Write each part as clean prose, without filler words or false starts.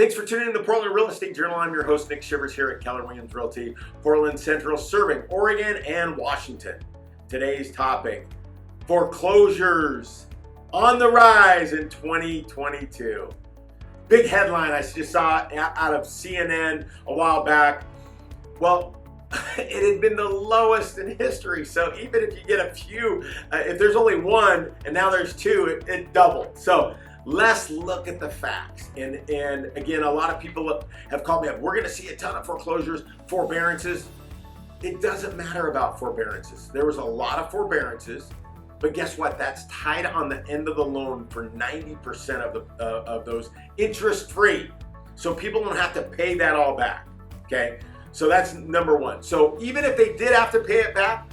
Thanks for tuning in to the Portland Real Estate Journal. I'm your host, Nick Shivers, here at Keller Realty, Portland Central, serving Oregon and Washington. Today's topic, foreclosures on the rise in 2022. Big headline I just saw out of CNN a while back. Well, it had been the lowest in history. So even if you get a few, if there's only one and now there's two, it doubled. So let's look at the facts. And again, a lot of people have called me up. We're going to see a ton of foreclosures, forbearances. It doesn't matter about forbearances. There was a lot of forbearances, but guess what? That's tied on the end of the loan for 90% of those interest-free. So people don't have to pay that all back, okay? So that's number one. So even if they did have to pay it back,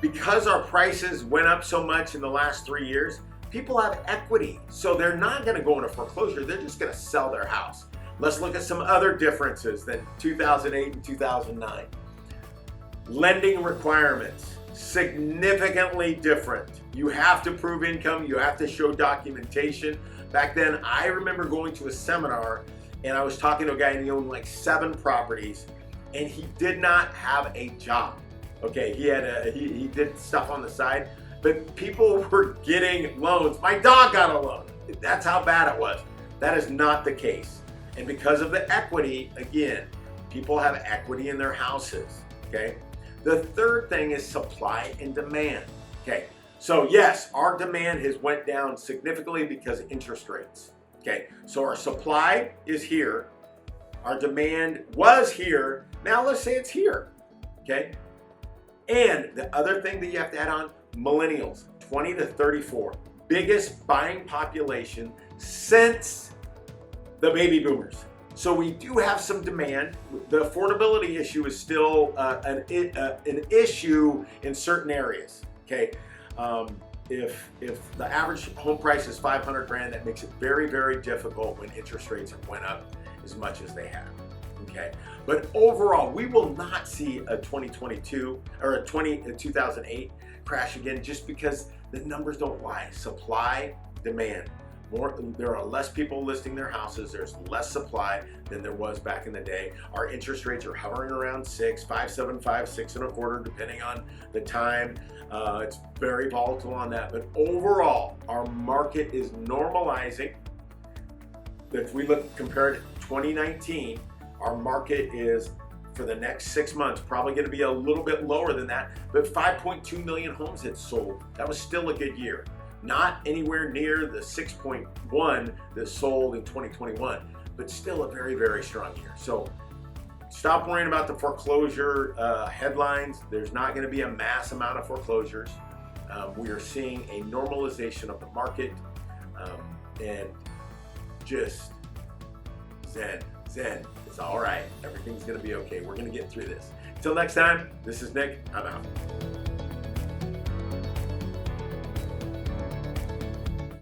because our prices went up so much in the last 3 years, people have equity. So they're not gonna go into foreclosure, they're just gonna sell their house. Let's look at some other differences than 2008 and 2009. Lending requirements, significantly different. You have to prove income, you have to show documentation. Back then, I remember going to a seminar and I was talking to a guy and he owned like 7 properties and he did not have a job. Okay, he did stuff on the side, but people were getting loans. My dog got a loan. That's how bad it was. That is not the case. And because of the equity, again, people have equity in their houses, okay? The third thing is supply and demand, okay? So yes, our demand has went down significantly because of interest rates, okay? So our supply is here. Our demand was here. Now let's say it's here, okay? And the other thing that you have to add on, millennials, 20 to 34, biggest buying population since the baby boomers. So we do have some demand. The affordability issue is still an issue in certain areas, okay? If the average home price is 500 grand, that makes it very, very difficult when interest rates have went up as much as they have, okay? But overall, we will not see a 2022 or a 2008 crash again just because the numbers don't lie. Supply, demand. There are less people listing their houses. There's less supply than there was back in the day. Our interest rates are hovering around 6, 5.75, 6.25, depending on the time. It's very volatile on that. But overall, our market is normalizing. If we compare it to 2019, our market is, for the next 6 months, probably going to be a little bit lower than that, but 5.2 million homes had sold. That was still a good year. Not anywhere near the 6.1 that sold in 2021, but still a very, very strong year. So stop worrying about the foreclosure headlines. There's not going to be a mass amount of foreclosures. We are seeing a normalization of the market, and just zen. It's all right. Everything's going to be okay. We're going to get through this. Until next time, this is Nick. I'm out.